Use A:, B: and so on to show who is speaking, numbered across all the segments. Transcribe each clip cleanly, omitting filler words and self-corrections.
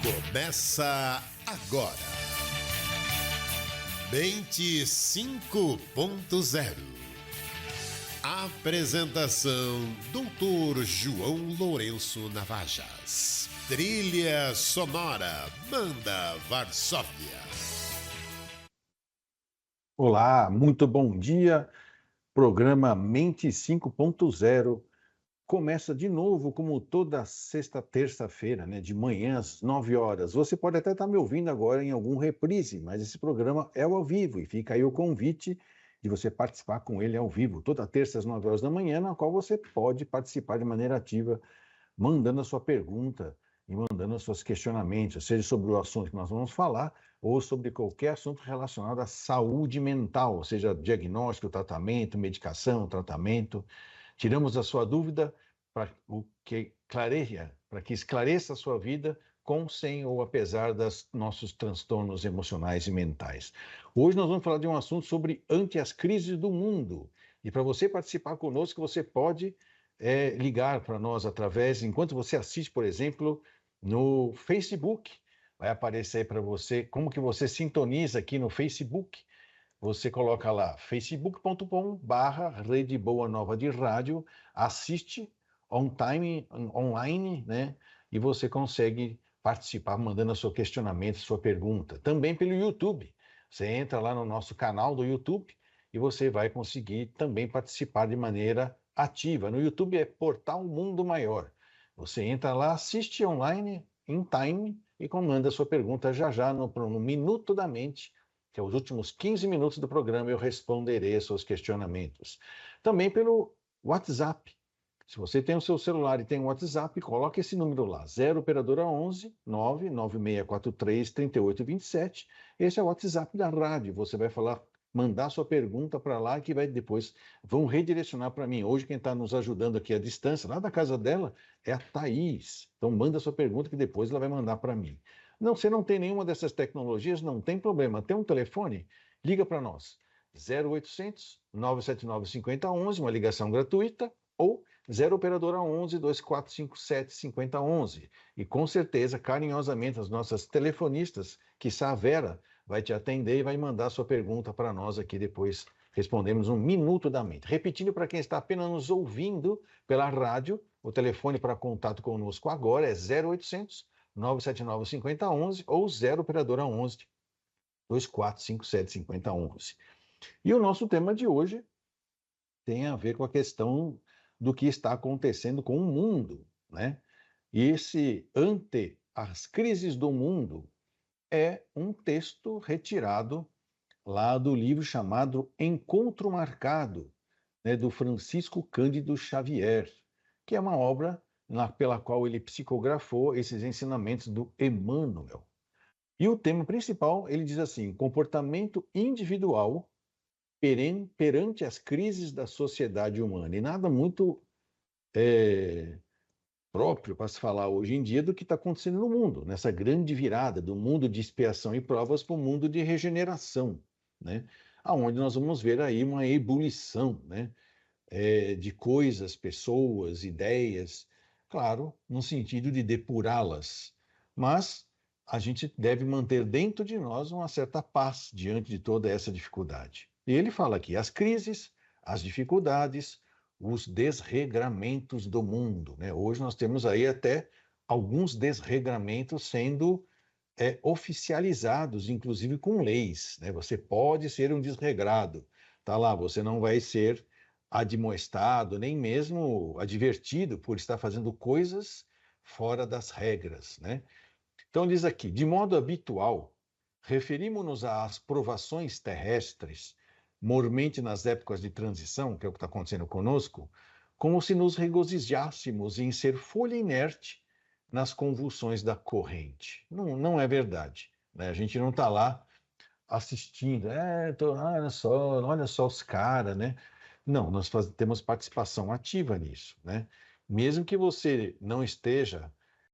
A: Começa agora. Mente 5.0. Apresentação: Dr. João Lourenço Navajas. Trilha sonora: Banda Varsóvia.
B: Olá, muito bom dia. Programa Mente 5.0 começa de novo, como toda sexta, terça-feira, de manhã às 9 horas. Você pode até estar me ouvindo agora em algum reprise, mas esse programa é ao vivo e fica aí o convite de você participar com ele ao vivo, toda terça às 9 horas da manhã, na qual você pode participar de maneira ativa, mandando a sua pergunta e mandando os seus questionamentos, seja sobre o assunto que nós vamos falar ou sobre qualquer assunto relacionado à saúde mental, seja diagnóstico, tratamento, medicação, tratamento. Tiramos a sua dúvida para que esclareça a sua vida com, sem ou apesar dos nossos transtornos emocionais e mentais. Hoje nós vamos falar de um assunto sobre ante as crises do mundo. E para você participar conosco, você pode ligar para nós através, enquanto você assiste, por exemplo, no Facebook. Vai aparecer para você como que você sintoniza aqui no Facebook. Você coloca lá facebook.com/Rede Boa Nova de Rádio, assiste online, e você consegue participar mandando o seu questionamento, sua pergunta. Também pelo YouTube. Você entra lá no nosso canal do YouTube e você vai conseguir também participar de maneira ativa. No YouTube é Portal Mundo Maior. Você entra lá, assiste online, em time, e manda a sua pergunta já no Minuto da Mente, que é os últimos 15 minutos do programa, eu responderei aos seus questionamentos. Também pelo WhatsApp. Se você tem o seu celular e tem o WhatsApp, coloque esse número lá, 0 operadora 11 99643 3827. Esse é o WhatsApp da rádio. Você vai mandar sua pergunta para lá, que vão redirecionar para mim. Hoje quem está nos ajudando aqui à distância, lá da casa dela, é a Thaís. Então manda sua pergunta que depois ela vai mandar para mim. Não, você não tem nenhuma dessas tecnologias, não tem problema. Tem um telefone? Liga para nós. 0800 979 5011, uma ligação gratuita, ou 0 operadora 11 2457 5011. E com certeza, carinhosamente, as nossas telefonistas, quiçá a Vera, vai te atender e vai mandar sua pergunta para nós aqui depois. Respondemos um Minuto da Mente. Repetindo para quem está apenas nos ouvindo pela rádio, o telefone para contato conosco agora é 0800 979 5011 ou 0 operadora 11 2457 5011. E o nosso tema de hoje tem a ver com a questão do que está acontecendo com o mundo, E esse ante as crises do mundo é um texto retirado lá do livro chamado Encontro Marcado, do Francisco Cândido Xavier, que é uma obra pela qual ele psicografou esses ensinamentos do Emmanuel. E o tema principal, ele diz assim: comportamento individual perante as crises da sociedade humana. E nada muito próprio para se falar hoje em dia do que está acontecendo no mundo, nessa grande virada do mundo de expiação e provas para o mundo de regeneração, aonde nós vamos ver aí uma ebulição, de coisas, pessoas, ideias, claro, no sentido de depurá-las, mas a gente deve manter dentro de nós uma certa paz diante de toda essa dificuldade. E ele fala aqui, as crises, as dificuldades, os desregramentos do mundo, Hoje nós temos aí até alguns desregramentos sendo oficializados, inclusive com leis, Você pode ser um desregrado, tá lá, você não vai ser admoestado, nem mesmo advertido por estar fazendo coisas fora das regras, Então diz aqui, de modo habitual, referimos-nos às provações terrestres, mormente nas épocas de transição, que é o que está acontecendo conosco, como se nos regozijássemos em ser folha inerte nas convulsões da corrente. Não é verdade, A gente não está lá assistindo, olha só os caras, Não, nós temos participação ativa nisso, Mesmo que você não esteja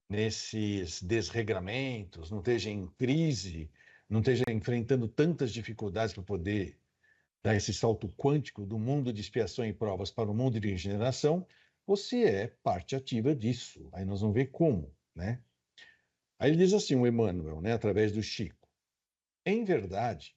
B: nesses desregramentos, não esteja em crise, não esteja enfrentando tantas dificuldades para poder dar esse salto quântico do mundo de expiação e provas para o mundo de regeneração, você é parte ativa disso. Aí nós vamos ver como, Aí ele diz assim, o Emmanuel, né, através do Chico: em verdade,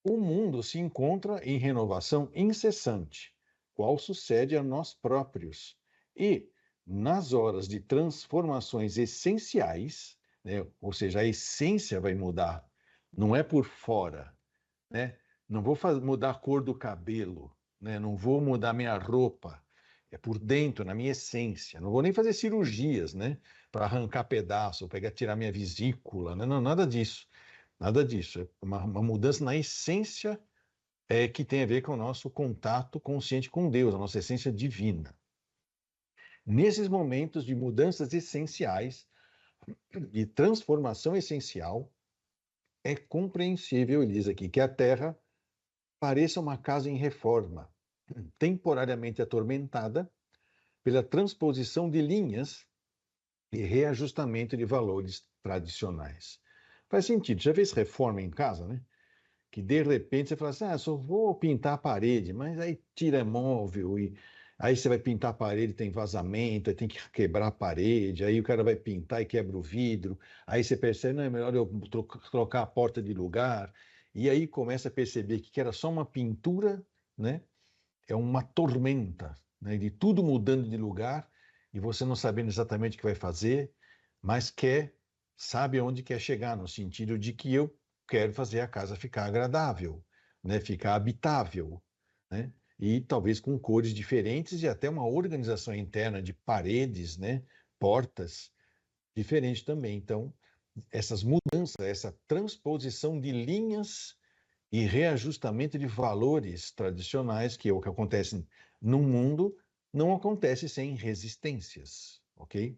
B: o mundo se encontra em renovação incessante, qual sucede a nós próprios. E, nas horas de transformações essenciais, né, ou seja, a essência vai mudar, não é por fora, né? Não vou mudar a cor do cabelo, né? Não vou mudar minha roupa, é por dentro, na minha essência. Não vou nem fazer cirurgias, né? Para arrancar pedaço, pegar, tirar minha vesícula, né? Não, nada disso. Nada disso. É uma mudança na essência que tem a ver com o nosso contato consciente com Deus, a nossa essência divina. Nesses momentos de mudanças essenciais, de transformação essencial, é compreensível, ele diz aqui, que a Terra pareça uma casa em reforma, temporariamente atormentada pela transposição de linhas e reajustamento de valores tradicionais. Faz sentido. Já fez reforma em casa, né? Que de repente você fala assim, só vou pintar a parede, mas aí tira móvel e aí você vai pintar a parede, tem vazamento, aí tem que quebrar a parede, aí o cara vai pintar e quebra o vidro, aí você percebe, não, é melhor eu trocar a porta de lugar, e aí começa a perceber que era só uma pintura, né? É uma tormenta, né? De tudo mudando de lugar e você não sabendo exatamente o que vai fazer, mas sabe aonde quer chegar, no sentido de que eu quero fazer a casa ficar agradável, né? Ficar habitável, né? E talvez com cores diferentes e até uma organização interna de paredes, né? Portas diferente também. Então, essas mudanças, essa transposição de linhas e reajustamento de valores tradicionais, que é o que acontece no mundo, não acontece sem resistências, ok?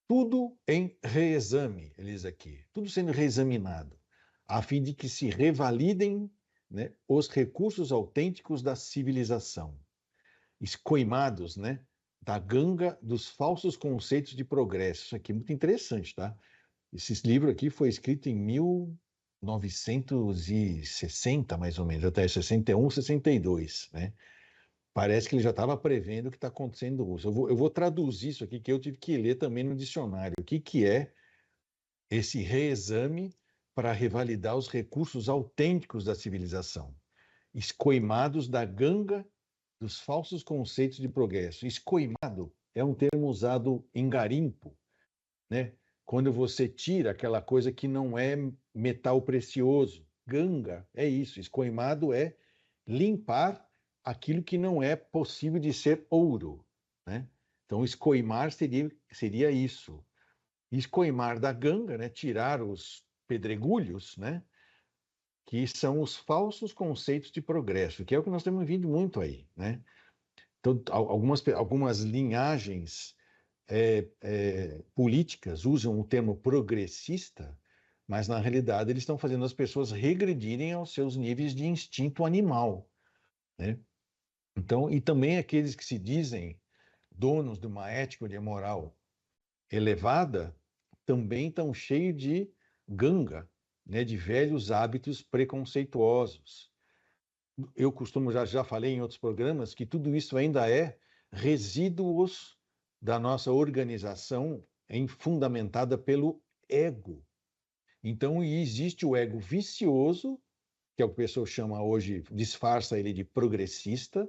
B: Tudo em reexame, ele diz aqui, tudo sendo reexaminado, a fim de que se revalidem, né, os recursos autênticos da civilização, escoimados, né, da ganga dos falsos conceitos de progresso. Isso aqui é muito interessante, tá? Esse livro aqui foi escrito em 1960, mais ou menos, até 61, 62, né? Parece que ele já estava prevendo o que está acontecendo hoje. Eu vou traduzir isso aqui, que eu tive que ler também no dicionário. O que, que é esse reexame para revalidar os recursos autênticos da civilização, escoimados da ganga dos falsos conceitos de progresso. Escoimado é um termo usado em garimpo, né? Quando você tira aquela coisa que não é metal precioso. Ganga é isso, escoimado é limpar aquilo que não é possível de ser ouro, né? Então, escoimar seria isso. Escoimar da ganga, né? Tirar os pedregulhos, né? Que são os falsos conceitos de progresso, que é o que nós temos vindo muito aí, né? Então, algumas linhagens políticas usam o termo progressista, mas na realidade eles estão fazendo as pessoas regredirem aos seus níveis de instinto animal, né? Então, e também aqueles que se dizem donos de uma ética ou de moral elevada, também estão cheios de ganga, né, de velhos hábitos preconceituosos. Eu costumo, já falei em outros programas, que tudo isso ainda é resíduos da nossa organização fundamentada pelo ego. Então, existe o ego vicioso, que é o que o pessoal chama hoje, disfarça ele de progressista,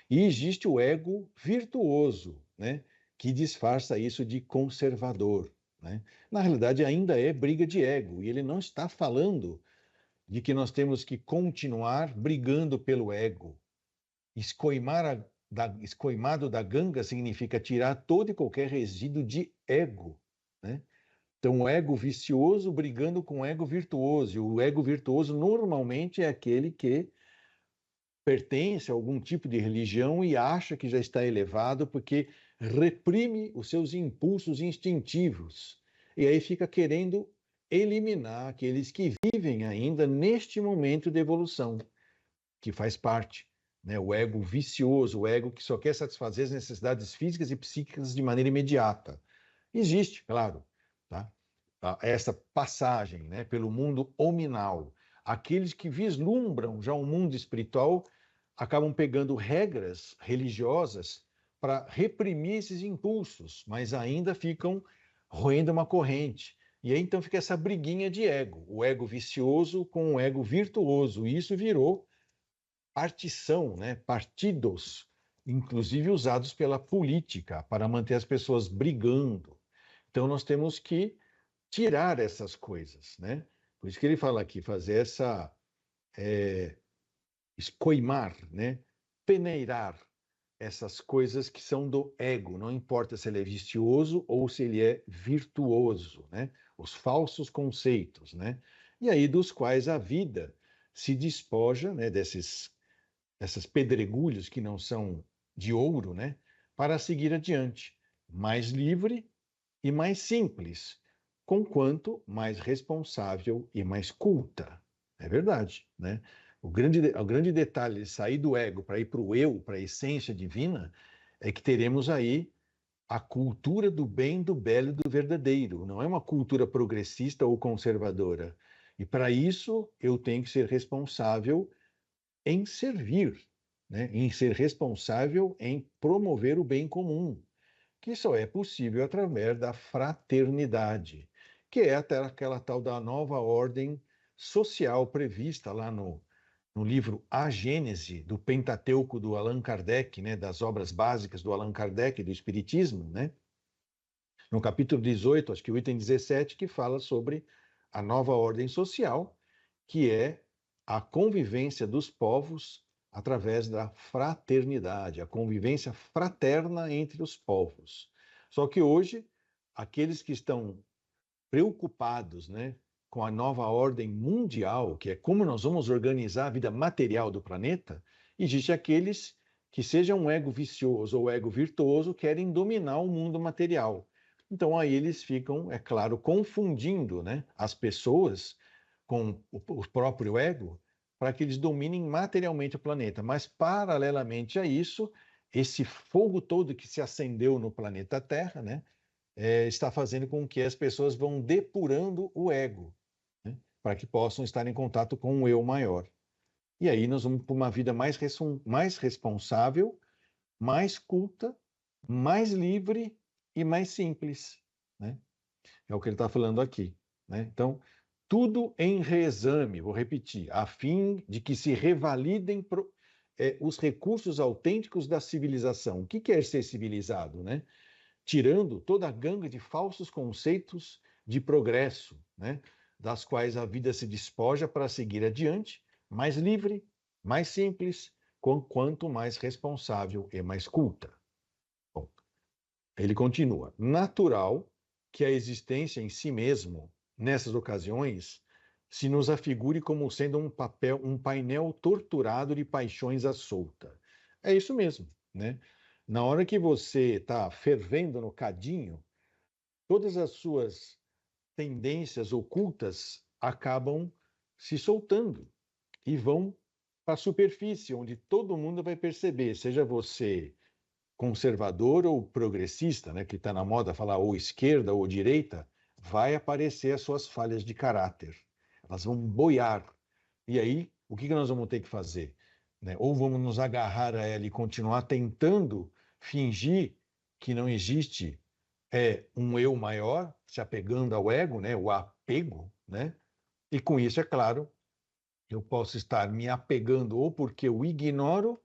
B: e existe o ego virtuoso, né, que disfarça isso de conservador, né? Na realidade, ainda é briga de ego, e ele não está falando de que nós temos que continuar brigando pelo ego. Escoimado da ganga significa tirar todo e qualquer resíduo de ego, né? Então, o ego vicioso brigando com o ego virtuoso. E o ego virtuoso normalmente é aquele que pertence a algum tipo de religião e acha que já está elevado porque reprime os seus impulsos instintivos. E aí fica querendo eliminar aqueles que vivem ainda neste momento de evolução, que faz parte, né? O ego vicioso, o ego que só quer satisfazer as necessidades físicas e psíquicas de maneira imediata. Existe, claro, tá? Essa passagem, né, pelo mundo hominal. Aqueles que vislumbram já um mundo espiritual acabam pegando regras religiosas para reprimir esses impulsos, mas ainda ficam roendo uma corrente, E aí então fica essa briguinha de ego, o ego vicioso com o ego virtuoso. E isso virou partição, né? Partidos, inclusive usados pela política para manter as pessoas brigando. Então nós temos que tirar essas coisas, né? Por isso que ele fala aqui, fazer essa escoimar, né? Peneirar essas coisas que são do ego, não importa se ele é vicioso ou se ele é virtuoso, né? Os falsos conceitos, né? E aí dos quais a vida se despoja, né? Essas pedregulhos que não são de ouro, né? Para seguir adiante, mais livre e mais simples, conquanto mais responsável e mais culta. É verdade, né? O grande detalhe de sair do ego para ir para o eu, para a essência divina, é que teremos aí a cultura do bem, do belo e do verdadeiro. Não é uma cultura progressista ou conservadora. E para isso eu tenho que ser responsável em servir, né? Em ser responsável em promover o bem comum, que só é possível através da fraternidade, que é até aquela tal da nova ordem social prevista lá no livro A Gênese, do Pentateuco do Allan Kardec, né, das obras básicas do Allan Kardec, do Espiritismo, né? No capítulo 18, acho que o item 17, que fala sobre a nova ordem social, que é a convivência dos povos através da fraternidade, a convivência fraterna entre os povos. Só que hoje, aqueles que estão preocupados, né, com a nova ordem mundial, que é como nós vamos organizar a vida material do planeta, existe aqueles que, sejam um ego vicioso ou ego virtuoso, querem dominar o mundo material. Então aí eles ficam, é claro, confundindo, né, as pessoas com o próprio ego para que eles dominem materialmente o planeta. Mas, paralelamente a isso, esse fogo todo que se acendeu no planeta Terra, né, está fazendo com que as pessoas vão depurando o ego, né, para que possam estar em contato com um eu maior. E aí nós vamos para uma vida mais responsável, mais culta, mais livre e mais simples, né? É o que ele está falando aqui, né? Então, tudo em reexame, vou repetir, a fim de que se revalidem os recursos autênticos da civilização. O que é ser civilizado, né? Tirando toda a ganga de falsos conceitos de progresso, né? Das quais a vida se despoja para seguir adiante, mais livre, mais simples, quanto mais responsável e mais culta. Bom, ele continua. Natural que a existência em si mesmo, nessas ocasiões, se nos afigure como sendo um painel torturado de paixões à solta. É isso mesmo, né? Na hora que você está fervendo no cadinho, todas as suas tendências ocultas acabam se soltando e vão para a superfície, onde todo mundo vai perceber, seja você conservador ou progressista, né, que está na moda falar ou esquerda ou direita, vai aparecer as suas falhas de caráter. Elas vão boiar. E aí, o que nós vamos ter que fazer? Né? Ou vamos nos agarrar a ela e continuar tentando fingir que não existe um eu maior, se apegando ao ego, né, o apego, né? E com isso, é claro, eu posso estar me apegando ou porque eu ignoro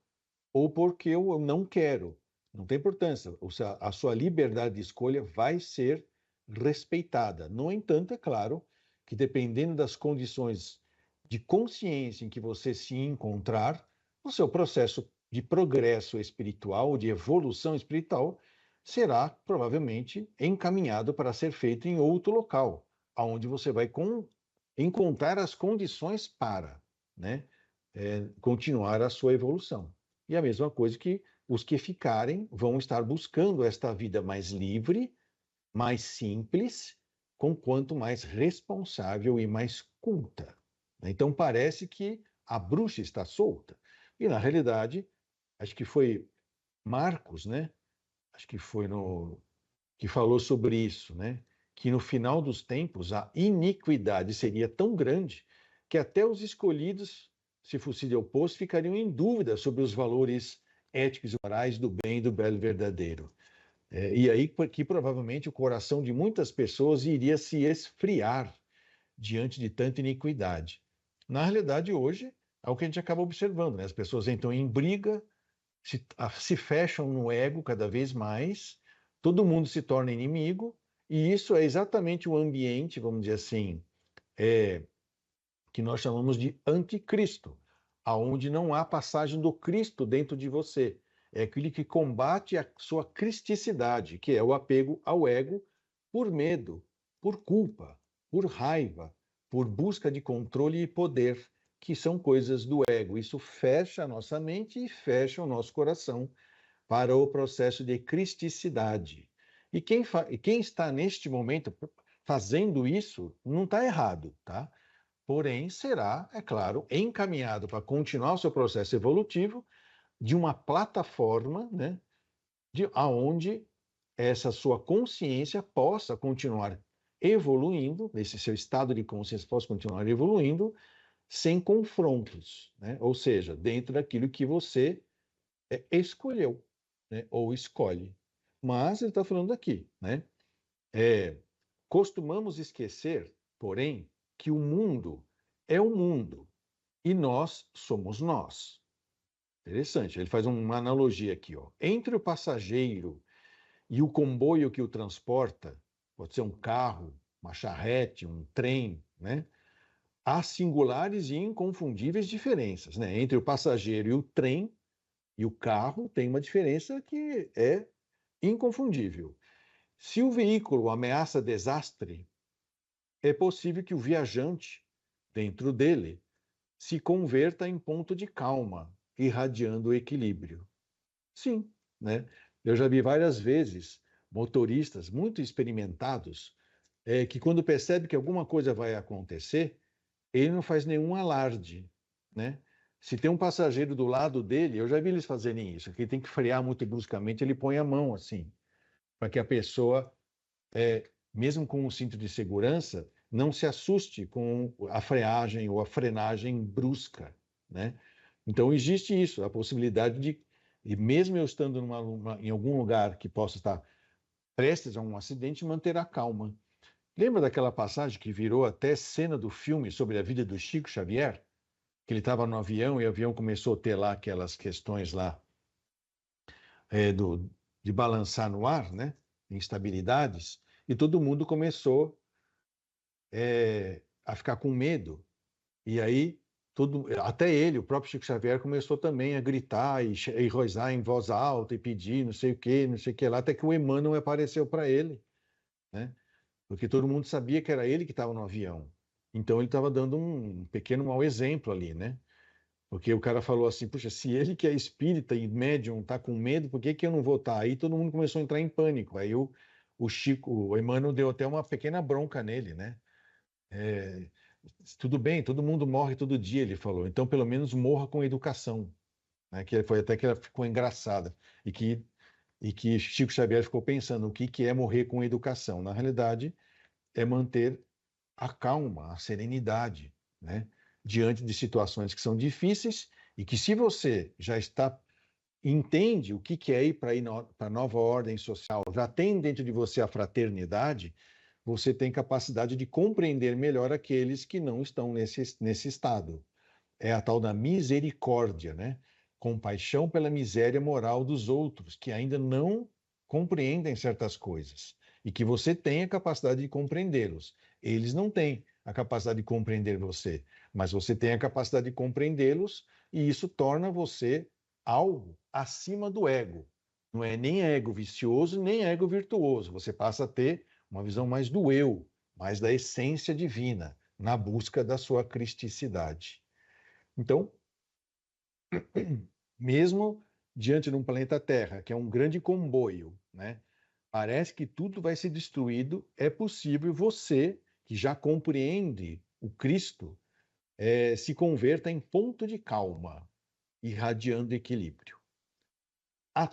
B: ou porque eu não quero. Não tem importância. A sua liberdade de escolha vai ser respeitada. No entanto, é claro que dependendo das condições de consciência em que você se encontrar, o seu processo de progresso espiritual, de evolução espiritual, será provavelmente encaminhado para ser feito em outro local, aonde você vai encontrar as condições para, né, continuar a sua evolução. E a mesma coisa que os que ficarem vão estar buscando esta vida mais livre, mais simples, com quanto mais responsável e mais culta. Então parece que a bruxa está solta. E na realidade, acho que foi Marcos, né? Acho que foi que falou sobre isso, né? Que no final dos tempos a iniquidade seria tão grande que até os escolhidos, se fosse de oposto, ficariam em dúvida sobre os valores éticos e morais do bem, do belo e verdadeiro. E aí que provavelmente o coração de muitas pessoas iria se esfriar diante de tanta iniquidade. Na realidade, hoje, é o que a gente acaba observando, né? As pessoas entram em briga, se fecham no ego cada vez mais, todo mundo se torna inimigo, e isso é exatamente o ambiente, vamos dizer assim, que nós chamamos de anticristo, aonde não há passagem do Cristo dentro de você. É aquele que combate a sua cristicidade, que é o apego ao ego por medo, por culpa, por raiva, por busca de controle e poder, que são coisas do ego. Isso fecha a nossa mente e fecha o nosso coração para o processo de cristicidade. E quem está neste momento fazendo isso não está errado, tá? Porém, será, é claro, encaminhado para continuar o seu processo evolutivo de uma plataforma, né, aonde essa sua consciência possa continuar evoluindo, esse seu estado de consciência possa continuar evoluindo sem confrontos, né? Ou seja, dentro daquilo que você escolheu, né, ou escolhe. Mas ele está falando aqui, né? Costumamos esquecer, porém, que o mundo é o mundo e nós somos nós. Interessante, ele faz uma analogia aqui, ó. Entre o passageiro e o comboio que o transporta, pode ser um carro, uma charrete, um trem, né? Há singulares e inconfundíveis diferenças, né? Entre o passageiro e o trem e o carro tem uma diferença que é inconfundível. Se o veículo ameaça desastre, é possível que o viajante, dentro dele, se converta em ponto de calma, irradiando o equilíbrio. Sim, né? Eu já vi várias vezes motoristas muito experimentados que quando percebe que alguma coisa vai acontecer, ele não faz nenhum alarde, né? Se tem um passageiro do lado dele, eu já vi eles fazerem isso, que tem que frear muito bruscamente, ele põe a mão assim, para que a pessoa, mesmo com o cinto de segurança, não se assuste com a freagem ou a frenagem brusca, né? Então existe isso, a possibilidade de, e mesmo eu estando em algum lugar que possa estar prestes a um acidente, manter a calma. Lembra daquela passagem que virou até cena do filme sobre a vida do Chico Xavier? Que ele estava no avião e o avião começou a ter lá aquelas questões lá é, do, de balançar no ar, né? Instabilidades, e todo mundo começou a ficar com medo. E aí, até ele, o próprio Chico Xavier, começou também a gritar e rezar em voz alta e pedir não sei o que, não sei o que lá, até que o Emmanuel apareceu para ele, né? Porque todo mundo sabia que era ele que estava no avião. Então ele estava dando um pequeno mau exemplo ali, né? Porque o cara falou assim, puxa, se ele que é espírita e médium está com medo, por que que eu não vou estar? Aí todo mundo começou a entrar em pânico. Aí o Emmanuel deu até uma pequena bronca nele, né? É, tudo bem, todo mundo morre todo dia, ele falou. Então, pelo menos morra com educação, né? Que foi até que ela ficou engraçada e que Chico Xavier ficou pensando o que que é morrer com educação. Na realidade, é manter a calma, a serenidade, né? Diante de situações que são difíceis e que se você já entende o que que é ir para a nova ordem social, já tem dentro de você a fraternidade, você tem capacidade de compreender melhor aqueles que não estão nesse estado. É a tal da misericórdia, né? Compaixão pela miséria moral dos outros, que ainda não compreendem certas coisas e que você tem a capacidade de compreendê-los. Eles não têm a capacidade de compreender você, mas você tem a capacidade de compreendê-los e isso torna você algo acima do ego. Não é nem ego vicioso, nem ego virtuoso. Você passa a ter uma visão mais do eu, mais da essência divina, na busca da sua cristicidade. Então, mesmo diante de um planeta Terra, que é um grande comboio, né? Parece que tudo vai ser destruído. É possível você, que já compreende o Cristo, se converta em ponto de calma, irradiando equilíbrio.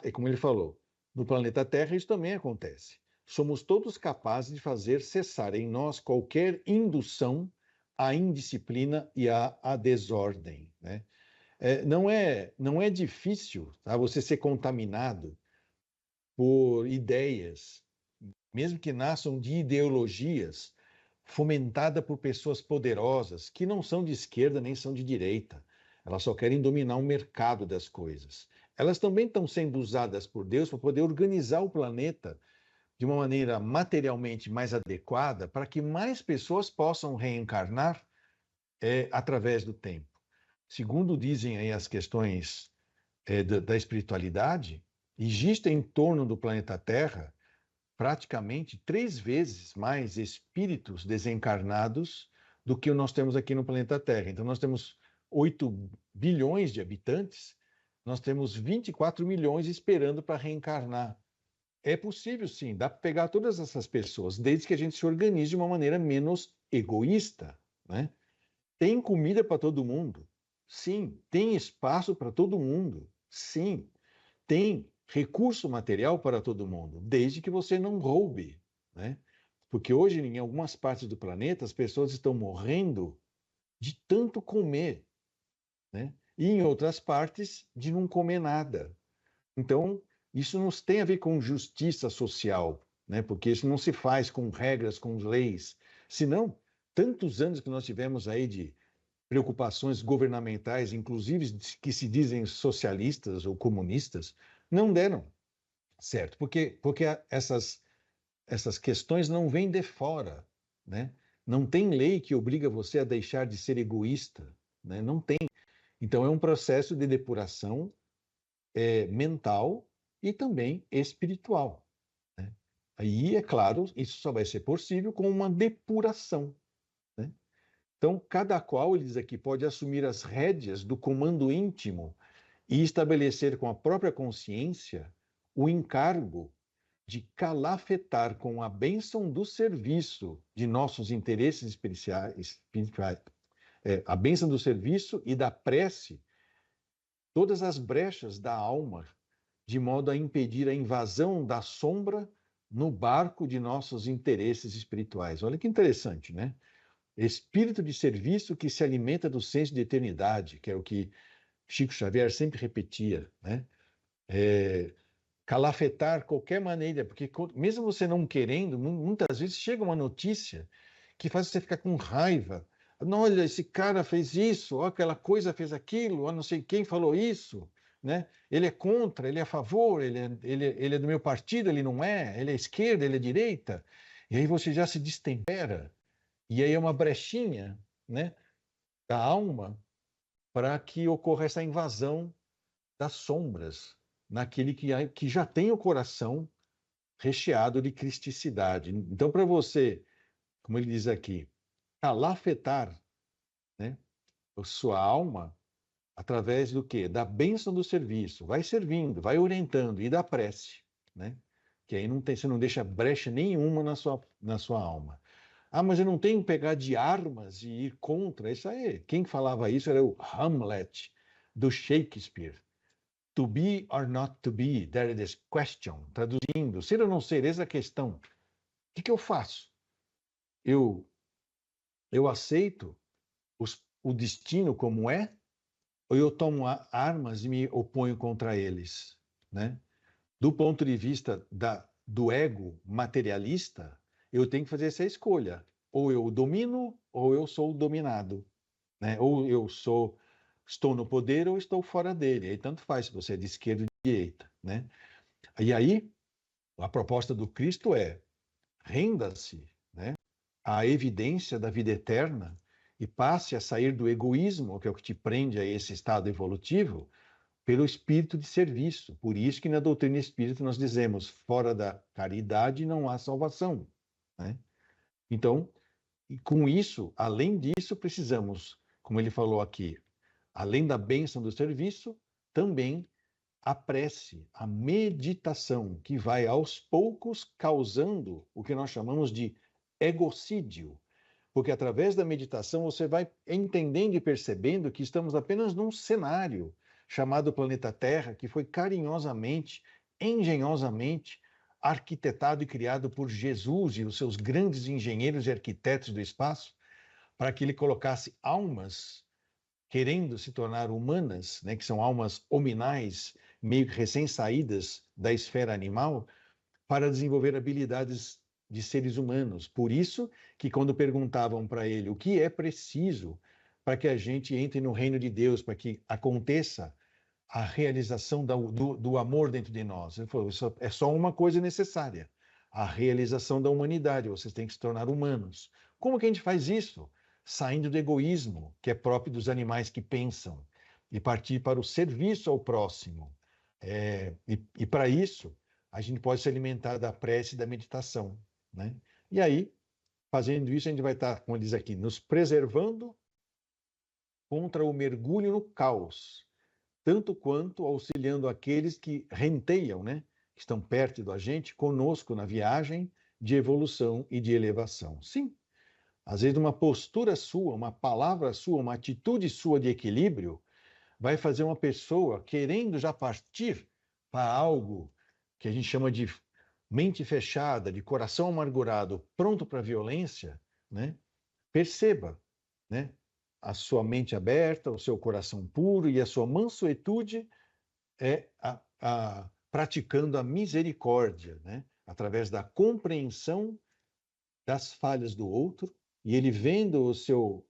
B: É como ele falou, no planeta Terra isso também acontece. Somos todos capazes de fazer cessar em nós qualquer indução à indisciplina e à desordem, né? Não é difícil, tá, você ser contaminado por ideias, mesmo que nasçam de ideologias fomentada por pessoas poderosas que não são de esquerda nem são de direita. Elas só querem dominar o mercado das coisas. Elas também estão sendo usadas por Deus para poder organizar o planeta de uma maneira materialmente mais adequada para que mais pessoas possam reencarnar através do tempo. Segundo dizem aí as questões da espiritualidade, existe em torno do planeta Terra praticamente 3 vezes mais espíritos desencarnados do que nós temos aqui no planeta Terra. Então, nós temos 8 bilhões de habitantes, nós temos 24 milhões esperando para reencarnar. É possível, sim, dá para pegar todas essas pessoas, desde que a gente se organize de uma maneira menos egoísta, né? Tem comida para todo mundo? Sim. Tem espaço para todo mundo? Sim. Tem recurso material para todo mundo, desde que você não roube, né? Porque hoje, em algumas partes do planeta, as pessoas estão morrendo de tanto comer, né? E em outras partes, de não comer nada. Então, isso não tem a ver com justiça social, né? Porque isso não se faz com regras, com leis. Senão, tantos anos que nós tivemos aí de preocupações governamentais, inclusive que se dizem socialistas ou comunistas, não deram certo. Porque essas questões não vêm de fora, né? Não tem lei que obriga você a deixar de ser egoísta, né? Não tem. Então, é um processo de depuração mental e também espiritual, né? Aí, é claro, isso só vai ser possível com uma depuração, né? Então, cada qual, ele diz aqui, pode assumir as rédeas do comando íntimo e estabelecer com a própria consciência o encargo de calafetar com a bênção do serviço de nossos interesses espirituais, a bênção do serviço e da prece, todas as brechas da alma, de modo a impedir a invasão da sombra no barco de nossos interesses espirituais. Olha que interessante, né? Espírito de serviço que se alimenta do senso de eternidade, que é o que Chico Xavier sempre repetia, né? Calafetar qualquer maneira, porque mesmo você não querendo, muitas vezes chega uma notícia que faz você ficar com raiva. Não, olha, esse cara fez isso, ó, aquela coisa fez aquilo, ó, não sei quem falou isso, né? Ele é contra, ele é a favor, ele é do meu partido, ele não é, ele é esquerda, ele é direita. E aí você já se destempera. E aí é uma brechinha, né, da alma para que ocorra essa invasão das sombras naquele que já tem o coração recheado de cristicidade. Então, para você, como ele diz aqui, calafetar, né, a sua alma através do quê? Da bênção do serviço. Vai servindo, vai orientando e da prece, né? Que aí você não deixa brecha nenhuma na sua alma. Ah, mas eu não tenho que pegar de armas e ir contra. Isso aí, quem falava isso era o Hamlet, do Shakespeare. To be or not to be, there is question. Traduzindo, ser ou não ser, eis a questão. O que eu faço? Eu aceito o destino como é, ou eu tomo armas e me oponho contra eles, né? Do ponto de vista do ego materialista, eu tenho que fazer essa escolha. Ou eu domino, ou eu sou dominado, né? Ou estou no poder, ou estou fora dele. Aí tanto faz se você é de esquerda ou de direita, né? E aí, a proposta do Cristo é: renda-se, né, à evidência da vida eterna e passe a sair do egoísmo, que é o que te prende a esse estado evolutivo, pelo espírito de serviço. Por isso que na doutrina espírita nós dizemos: fora da caridade não há salvação, né? Então, e com isso, além disso, precisamos, como ele falou aqui, além da bênção do serviço, também a prece, a meditação, que vai aos poucos causando o que nós chamamos de egocídio. Porque através da meditação você vai entendendo e percebendo que estamos apenas num cenário chamado planeta Terra, que foi carinhosamente, engenhosamente arquitetado e criado por Jesus e os seus grandes engenheiros e arquitetos do espaço, para que ele colocasse almas querendo se tornar humanas, né, que são almas hominais, meio que recém-saídas da esfera animal para desenvolver habilidades de seres humanos. Por isso que quando perguntavam para ele o que é preciso para que a gente entre no reino de Deus, para que aconteça a realização do amor dentro de nós, ele falou, isso é só uma coisa necessária, a realização da humanidade, vocês têm que se tornar humanos. Como que a gente faz isso? Saindo do egoísmo, que é próprio dos animais que pensam, e partir para o serviço ao próximo. E para isso, a gente pode se alimentar da prece e da meditação, né? E aí, fazendo isso, a gente vai estar, como diz aqui, nos preservando contra o mergulho no caos, tanto quanto auxiliando aqueles que renteiam, né? Que estão perto da gente, conosco na viagem de evolução e de elevação. Sim, às vezes uma postura sua, uma palavra sua, uma atitude sua de equilíbrio vai fazer uma pessoa querendo já partir para algo que a gente chama de mente fechada, de coração amargurado, pronto para a violência, né? Perceba, né? A sua mente aberta, o seu coração puro e a sua mansuetude é praticando a misericórdia, né? Através da compreensão das falhas do outro, e ele vendo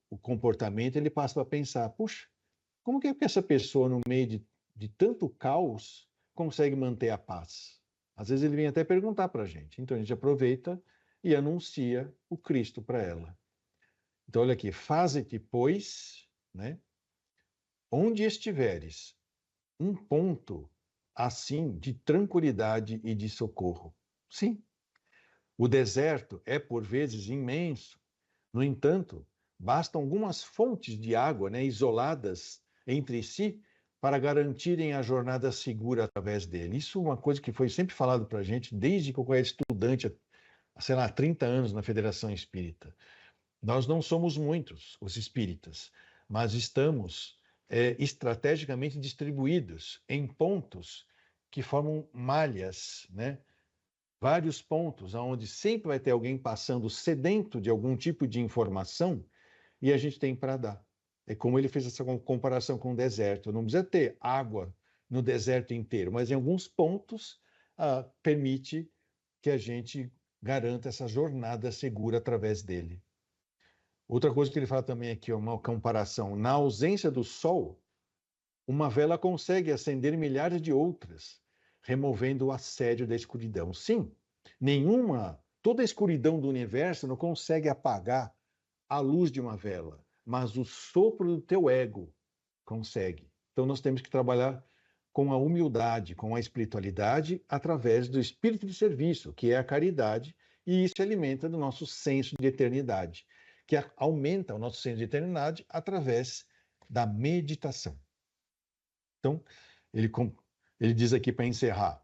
B: o comportamento, ele passa a pensar, puxa, como que essa pessoa, no meio de tanto caos, consegue manter a paz? Às vezes ele vem até perguntar para a gente. Então a gente aproveita e anuncia o Cristo para ela. Então olha aqui, faze-te, pois, né, onde estiveres, um ponto assim de tranquilidade e de socorro. Sim, o deserto é por vezes imenso. No entanto, bastam algumas fontes de água, né, isoladas entre si para garantirem a jornada segura através dele. Isso é uma coisa que foi sempre falado para a gente desde que eu era estudante, sei lá, há 30 anos na Federação Espírita. Nós não somos muitos, os espíritas, mas estamos estrategicamente distribuídos em pontos que formam malhas, né? Vários pontos onde sempre vai ter alguém passando sedento de algum tipo de informação e a gente tem para dar. É como ele fez essa comparação com o deserto. Não precisa ter água no deserto inteiro, mas em alguns pontos permite que a gente garanta essa jornada segura através dele. Outra coisa que ele fala também aqui, uma comparação. Na ausência do sol, uma vela consegue acender milhares de outras, removendo o assédio da escuridão. Sim, toda a escuridão do universo não consegue apagar a luz de uma vela, mas o sopro do teu ego consegue. Então nós temos que trabalhar com a humildade, com a espiritualidade, através do espírito de serviço, que é a caridade, e isso alimenta do nosso senso de eternidade, que aumenta o nosso senso de eternidade através da meditação. Então, ele diz aqui para encerrar,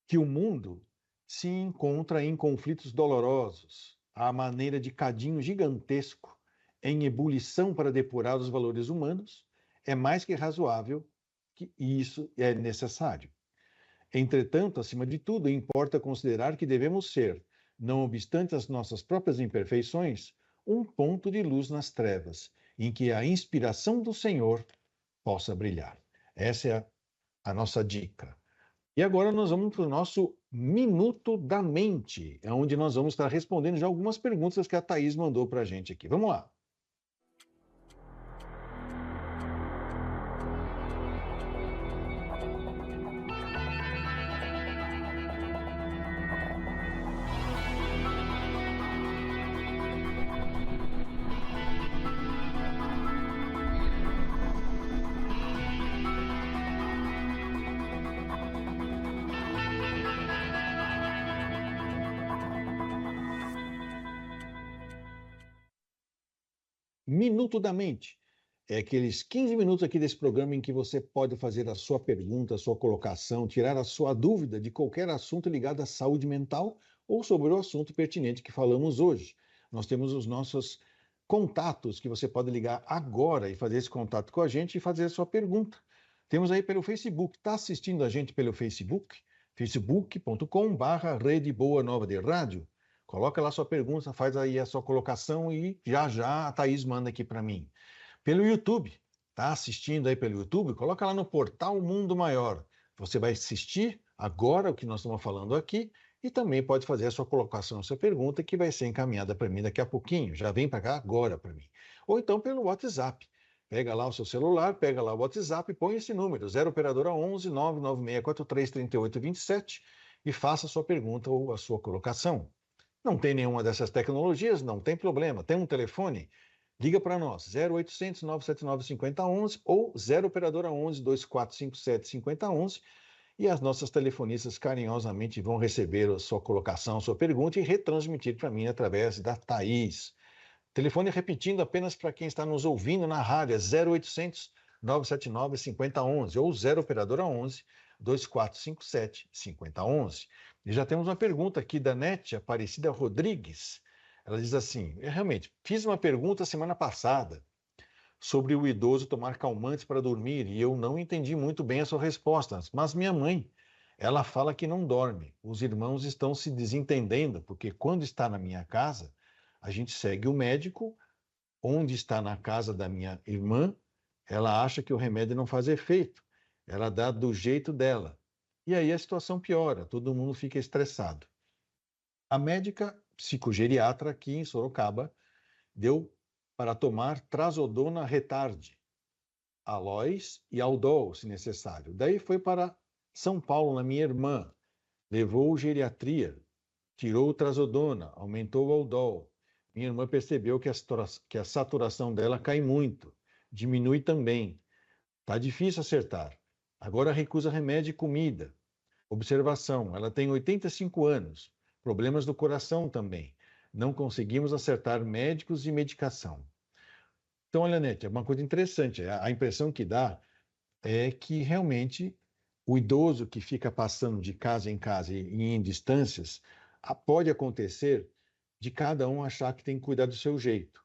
B: que o mundo se encontra em conflitos dolorosos, à maneira de cadinho gigantesco, em ebulição para depurar os valores humanos, é mais que razoável que isso é necessário. Entretanto, acima de tudo, importa considerar que devemos ser, não obstante as nossas próprias imperfeições, um ponto de luz nas trevas, em que a inspiração do Senhor possa brilhar. Essa é a nossa dica. E agora nós vamos para o nosso Minuto da Mente, onde nós vamos estar respondendo já algumas perguntas que a Thaís mandou para a gente aqui. Vamos lá. Minuto da Mente. É aqueles 15 minutos aqui desse programa em que você pode fazer a sua pergunta, a sua colocação, tirar a sua dúvida de qualquer assunto ligado à saúde mental ou sobre o assunto pertinente que falamos hoje. Nós temos os nossos contatos que você pode ligar agora e fazer esse contato com a gente e fazer a sua pergunta. Temos aí pelo Facebook. Está assistindo a gente pelo Facebook? facebook.com/Rede Boa Nova de Rádio. Coloca lá sua pergunta, faz aí a sua colocação e já a Thaís manda aqui para mim. Pelo YouTube, tá assistindo aí pelo YouTube? Coloca lá no portal Mundo Maior. Você vai assistir agora o que nós estamos falando aqui, e também pode fazer a sua colocação, a sua pergunta, que vai ser encaminhada para mim daqui a pouquinho. Já vem para cá agora para mim. Ou então pelo WhatsApp. Pega lá o seu celular, pega lá o WhatsApp e põe esse número, 0 operadora 11 99643 3827, e faça a sua pergunta ou a sua colocação. Não tem nenhuma dessas tecnologias? Não tem problema. Tem um telefone? Liga para nós, 0800 979 5011 ou 0 operadora 11 2457 5011, e as nossas telefonistas carinhosamente vão receber a sua colocação, a sua pergunta e retransmitir para mim através da Thaís. Telefone repetindo apenas para quem está nos ouvindo na rádio, é 0800 979 5011 ou 0 operadora 11 2457 5011. E já temos uma pergunta aqui da Nete Aparecida Rodrigues. Ela diz assim: eu realmente fiz uma pergunta semana passada sobre o idoso tomar calmantes para dormir e eu não entendi muito bem a sua resposta, mas minha mãe, ela fala que não dorme. Os irmãos estão se desentendendo, porque quando está na minha casa, a gente segue o médico, onde está na casa da minha irmã, ela acha que o remédio não faz efeito, ela dá do jeito dela. E aí a situação piora, todo mundo fica estressado. A médica psicogeriatra aqui em Sorocaba deu para tomar trazodona retarde, Alois e Aldol, se necessário. Daí foi para São Paulo, na minha irmã, levou geriatria, tirou o trazodona, aumentou o Aldol. Minha irmã percebeu que a saturação dela cai muito, diminui também. Está difícil acertar. Agora recusa remédio e comida. Observação, ela tem 85 anos, problemas do coração também. Não conseguimos acertar médicos e medicação. Então, olha, Nete, é uma coisa interessante. A impressão que dá é que realmente o idoso que fica passando de casa em casa e em distâncias, pode acontecer de cada um achar que tem que cuidar do seu jeito.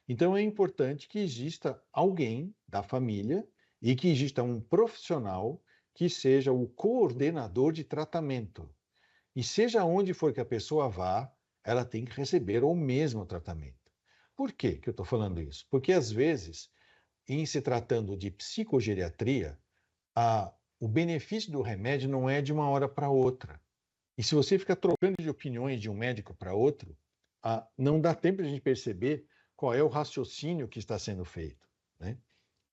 B: Então, é importante que exista alguém da família e que exista um profissional que seja o coordenador de tratamento. E seja onde for que a pessoa vá, ela tem que receber o mesmo tratamento. Por que eu estou falando isso? Porque, às vezes, em se tratando de psicogeriatria, o benefício do remédio não é de uma hora para outra. E se você fica trocando de opiniões de um médico para outro, não dá tempo de a gente perceber qual é o raciocínio que está sendo feito, né?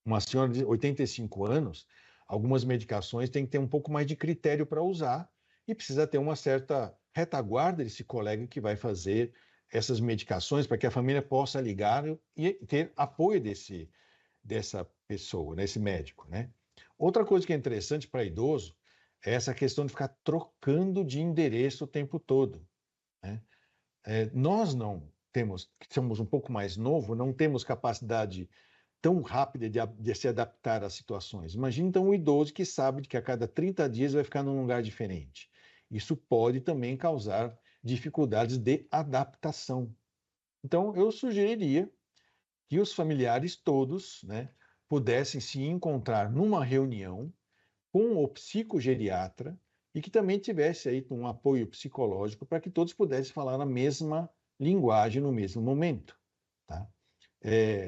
B: Uma senhora de 85 anos, algumas medicações têm que ter um pouco mais de critério para usar e precisa ter uma certa retaguarda desse colega que vai fazer essas medicações para que a família possa ligar e ter apoio dessa pessoa, desse médico, né? Outra coisa que é interessante para idoso é essa questão de ficar trocando de endereço o tempo todo, né? Nós não temos, que somos um pouco mais novo, não temos capacidade tão rápida de se adaptar às situações. Imagina então um idoso que sabe que a cada 30 dias vai ficar num lugar diferente. Isso pode também causar dificuldades de adaptação. Então, eu sugeriria que os familiares todos, né, pudessem se encontrar numa reunião com o psicogeriatra e que também tivesse aí um apoio psicológico para que todos pudessem falar a mesma linguagem no mesmo momento, tá?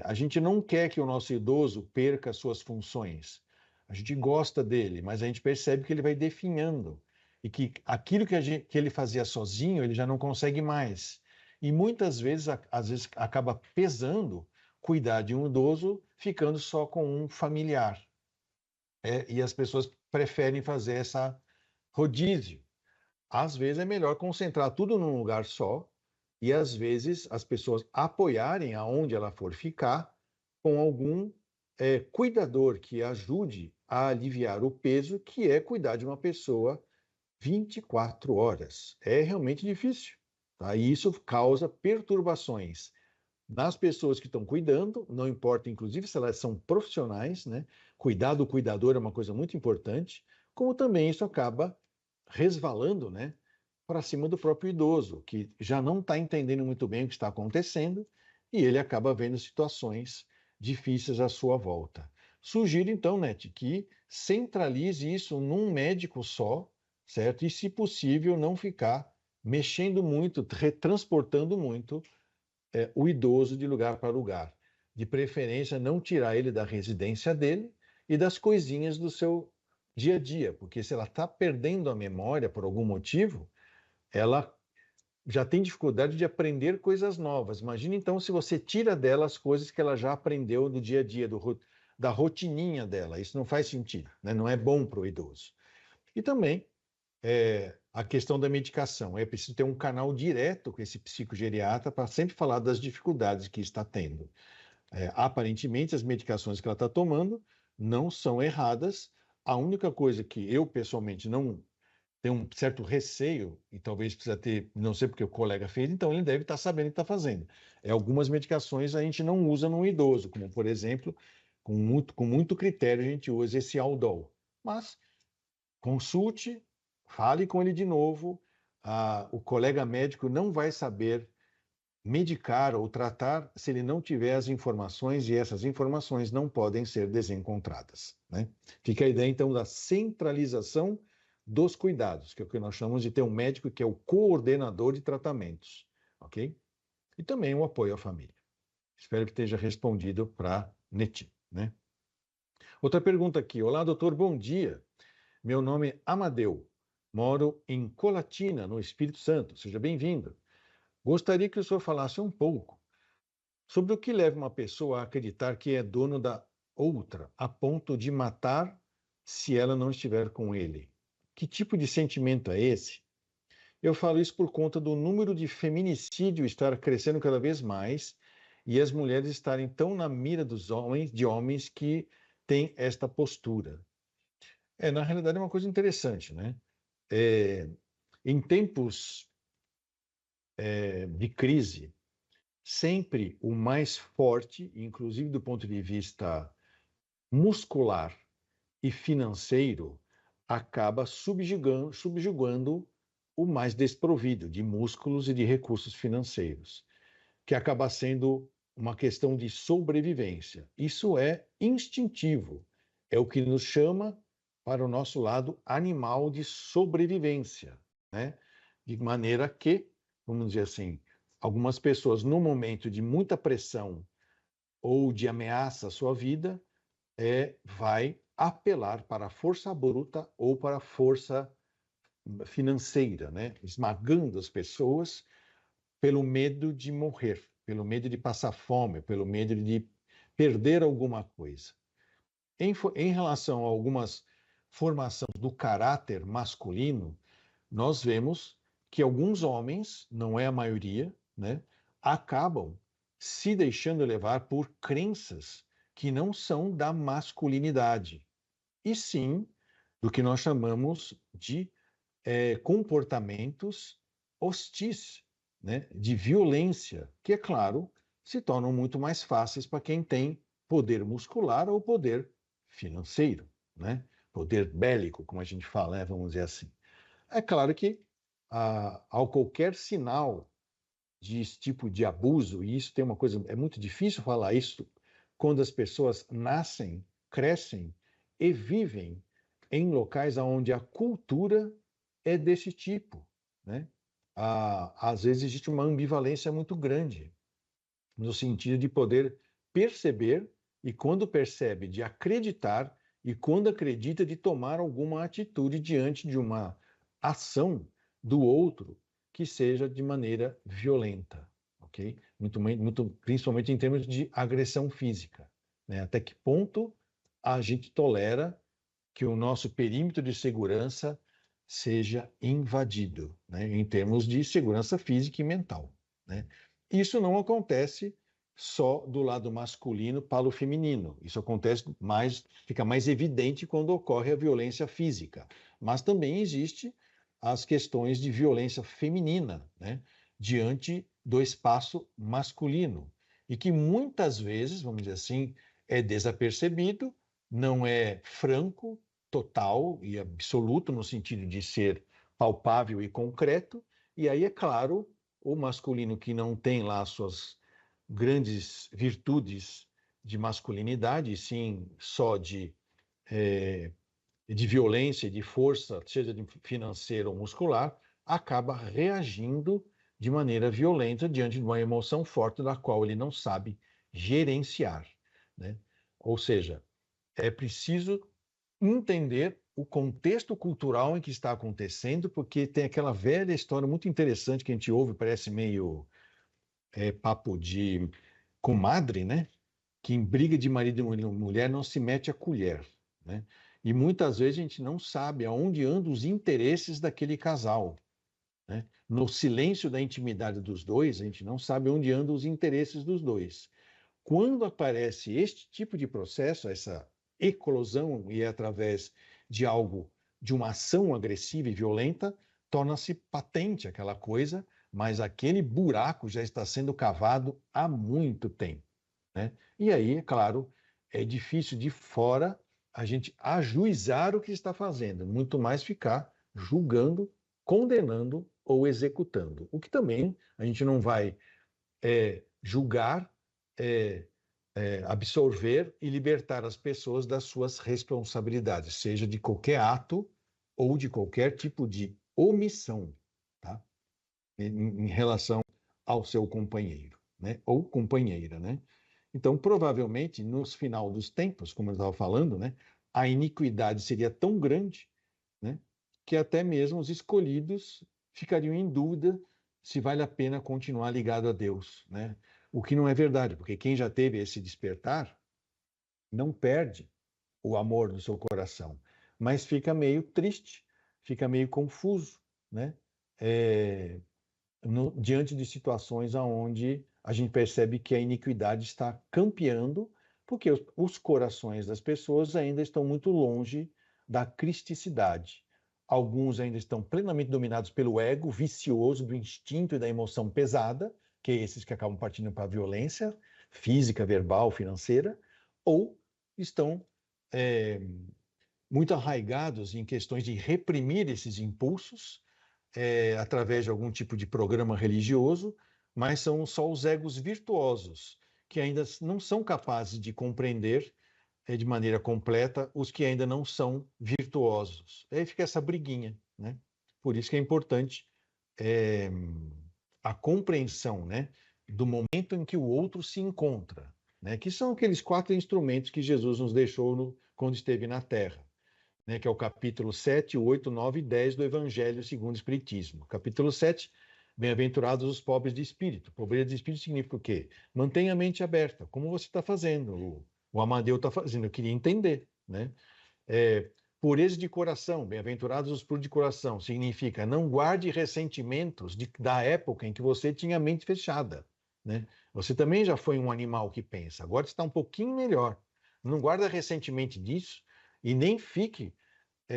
B: A gente não quer que o nosso idoso perca suas funções. A gente gosta dele, mas a gente percebe que ele vai definhando e que aquilo que ele fazia sozinho, ele já não consegue mais. E muitas vezes, às vezes, acaba pesando cuidar de um idoso ficando só com um familiar. E as pessoas preferem fazer essa rodízio. Às vezes é melhor concentrar tudo num lugar só e às vezes as pessoas apoiarem aonde ela for ficar com algum cuidador que ajude a aliviar o peso, que é cuidar de uma pessoa 24 horas. É realmente difícil, tá? E isso causa perturbações nas pessoas que estão cuidando, não importa, inclusive, se elas são profissionais, né? Cuidar do cuidador é uma coisa muito importante, como também isso acaba resvalando, né, para cima do próprio idoso, que já não está entendendo muito bem o que está acontecendo e ele acaba vendo situações difíceis à sua volta. Sugiro, então, Nete, que centralize isso num médico só, certo? E, se possível, não ficar mexendo muito, retransportando muito o idoso de lugar para lugar. De preferência, não tirar ele da residência dele e das coisinhas do seu dia a dia, porque se ela está perdendo a memória por algum motivo, ela já tem dificuldade de aprender coisas novas. Imagina então se você tira dela as coisas que ela já aprendeu no dia a dia, da rotininha dela. Isso não faz sentido, né? Não é bom para o idoso. E também a questão da medicação. É preciso ter um canal direto com esse psicogeriatra para sempre falar das dificuldades que está tendo. Aparentemente, as medicações que ela está tomando não são erradas. A única coisa que eu, pessoalmente, não tenho um certo receio, e talvez precisa ter, não sei porque o colega fez, então ele deve estar sabendo o que está fazendo. Algumas medicações a gente não usa num idoso, como, por exemplo, com muito critério a gente usa esse Aldol. Mas consulte, fale com ele de novo. O colega médico não vai saber medicar ou tratar se ele não tiver as informações, e essas informações não podem ser desencontradas, né? Fica a ideia, então, da centralização dos cuidados, que é o que nós chamamos de ter um médico que é o coordenador de tratamentos, ok? E também o apoio à família. Espero que esteja respondido para Neti, né? Outra pergunta aqui. Olá, doutor, bom dia. Meu nome é Amadeu. Moro em Colatina, no Espírito Santo. Seja bem-vindo. Gostaria que o senhor falasse um pouco sobre o que leva uma pessoa a acreditar que é dono da outra, a ponto de matar se ela não estiver com ele. Que tipo de sentimento é esse? Eu falo isso por conta do número de feminicídio estar crescendo cada vez mais e as mulheres estarem tão na mira dos homens, de homens que têm esta postura. Na realidade é uma coisa interessante, né? Em tempos de crise, sempre o mais forte, inclusive do ponto de vista muscular e financeiro, acaba subjugando o mais desprovido de músculos e de recursos financeiros, que acaba sendo uma questão de sobrevivência. Isso é instintivo, é o que nos chama para o nosso lado animal de sobrevivência, né? De maneira que, vamos dizer assim, algumas pessoas, no momento de muita pressão ou de ameaça à sua vida, vai apelar para a força bruta ou para a força financeira, né? Esmagando as pessoas pelo medo de morrer, pelo medo de passar fome, pelo medo de perder alguma coisa. Em relação a algumas formações do caráter masculino, nós vemos que alguns homens, não é a maioria, né, acabam se deixando levar por crenças que não são da masculinidade, e sim do que nós chamamos de comportamentos hostis, né, de violência, que, é claro, se tornam muito mais fáceis para quem tem poder muscular ou poder financeiro, né? Poder bélico, como a gente fala, né? Vamos dizer assim. É claro que, ao qualquer sinal de tipo de abuso, e isso tem uma coisa, é muito difícil falar isso quando as pessoas nascem, crescem e vivem em locais onde a cultura é desse tipo, né? Às vezes existe uma ambivalência muito grande, no sentido de poder perceber e, quando percebe, de acreditar e, quando acredita, de tomar alguma atitude diante de uma ação do outro que seja de maneira violenta, ok? Muito, principalmente em termos de agressão física, né? Até que ponto a gente tolera que o nosso perímetro de segurança seja invadido, né? Em termos de segurança física e mental, né? Isso não acontece só do lado masculino para o feminino. Isso acontece mais, fica mais evidente quando ocorre a violência física. Mas também existe as questões de violência feminina, né, diante do espaço masculino, e que muitas vezes, vamos dizer assim, é desapercebido, não é franco, total e absoluto no sentido de ser palpável e concreto, e aí, é claro, o masculino que não tem lá suas grandes virtudes de masculinidade, sim só de violência, de força, seja financeira ou muscular, acaba reagindo de maneira violenta diante de uma emoção forte da qual ele não sabe gerenciar, né? Ou seja, é preciso entender o contexto cultural em que está acontecendo, porque tem aquela velha história muito interessante que a gente ouve, parece meio papo de comadre, né? Que em briga de marido e mulher não se mete a colher, né? E muitas vezes a gente não sabe aonde andam os interesses daquele casal, né? No silêncio da intimidade dos dois, a gente não sabe onde andam os interesses dos dois. Quando aparece este tipo de processo, essa eclosão, e é através de algo, de uma ação agressiva e violenta, torna-se patente aquela coisa, mas aquele buraco já está sendo cavado há muito tempo, né? E aí, é claro, é difícil de fora a gente ajuizar o que está fazendo, muito mais ficar julgando, condenando ou executando. O que também a gente não vai julgar, absorver e libertar as pessoas das suas responsabilidades, seja de qualquer ato ou de qualquer tipo de omissão, tá? Em relação ao seu companheiro, né? Ou companheira, né? Então, provavelmente, no final dos tempos, como eu estava falando, né, a iniquidade seria tão grande, né, que até mesmo os escolhidos ficariam em dúvida se vale a pena continuar ligado a Deus, né? O que não é verdade, porque quem já teve esse despertar não perde o amor do seu coração, mas fica meio triste, fica meio confuso, né? Diante de situações onde a gente percebe que a iniquidade está campeando, porque os corações das pessoas ainda estão muito longe da cristicidade. Alguns ainda estão plenamente dominados pelo ego vicioso, do instinto e da emoção pesada, que é esses que acabam partindo para a violência física, verbal, financeira, ou estão muito arraigados em questões de reprimir esses impulsos, através de algum tipo de programa religioso, mas são só os egos virtuosos, que ainda não são capazes de compreender de maneira completa os que ainda não são virtuosos. Aí fica essa briguinha, né? Por isso que é importante a compreensão, né, do momento em que o outro se encontra, né? Que são aqueles 4 instrumentos que Jesus nos deixou quando esteve na Terra, né, que é o capítulo 7, 8, 9 e 10 do Evangelho segundo o Espiritismo. Capítulo 7, bem-aventurados os pobres de espírito. Pobreza de espírito significa o quê? Mantenha a mente aberta, como você está fazendo, o Amadeu está fazendo, eu queria entender, né? Pureza de coração, bem-aventurados os puros de coração, significa não guarde ressentimentos da época em que você tinha a mente fechada, né? Você também já foi um animal que pensa, agora está um pouquinho melhor. Não guarda ressentimento disso, e nem fique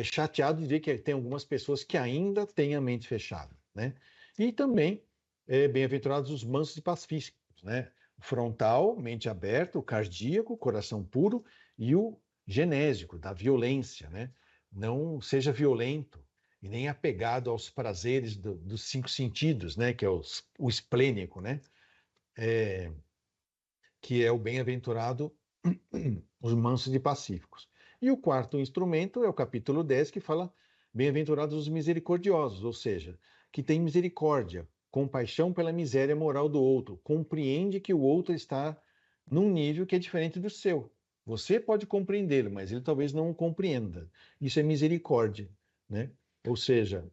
B: chateado de ver que tem algumas pessoas que ainda têm a mente fechada, né? E também, bem-aventurados os mansos e pacíficos, né? O frontal, mente aberta, o cardíaco, coração puro, e o genésico, da violência, né? Não seja violento e nem apegado aos prazeres dos 5 sentidos, né? Que é o esplênico, né? Que é o bem-aventurado os mansos e pacíficos. E o 4º instrumento é o capítulo 10, que fala bem-aventurados os misericordiosos, ou seja, que tem misericórdia, compaixão pela miséria moral do outro, compreende que o outro está num nível que é diferente do seu. Você pode compreendê-lo, mas ele talvez não o compreenda. Isso é misericórdia, né? Ou seja,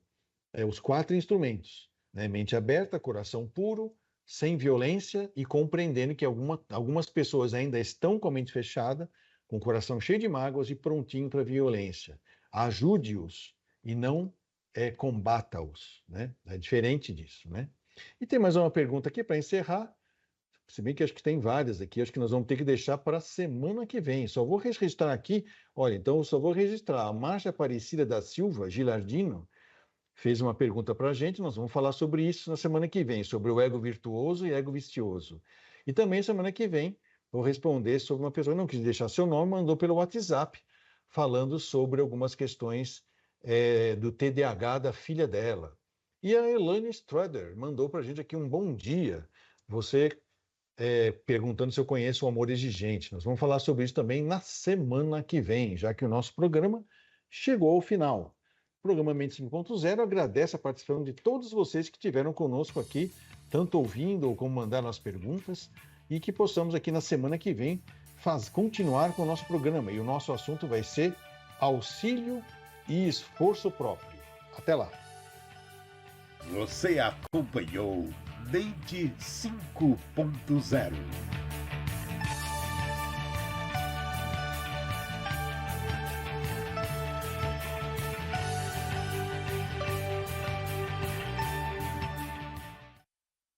B: os 4 instrumentos, né? Mente aberta, coração puro, sem violência e compreendendo que algumas pessoas ainda estão com a mente fechada, com o coração cheio de mágoas e prontinho para a violência. Ajude-os e não combata-os, né? É diferente disso, né? E tem mais uma pergunta aqui para encerrar, se bem que acho que tem várias aqui, acho que nós vamos ter que deixar para a semana que vem. Só vou registrar aqui, olha, então eu só vou registrar. A Márcia Aparecida da Silva Gilardino fez uma pergunta para a gente, nós vamos falar sobre isso na semana que vem, sobre o ego virtuoso e ego vicioso. E também semana que vem vou responder sobre uma pessoa que não quis deixar seu nome, mandou pelo WhatsApp, falando sobre algumas questões do TDAH da filha dela. E a Elaine Strader mandou para a gente aqui um bom dia, você perguntando se eu conheço o amor exigente. Nós vamos falar sobre isso também na semana que vem, já que o nosso programa chegou ao final. O programa Mente 5.0 agradece a participação de todos vocês que estiveram conosco aqui, tanto ouvindo ou como mandando as perguntas, e que possamos aqui na semana que vem continuar com o nosso programa. E o nosso assunto vai ser auxílio e esforço próprio. Até lá!
A: Você acompanhou Mente 5.0.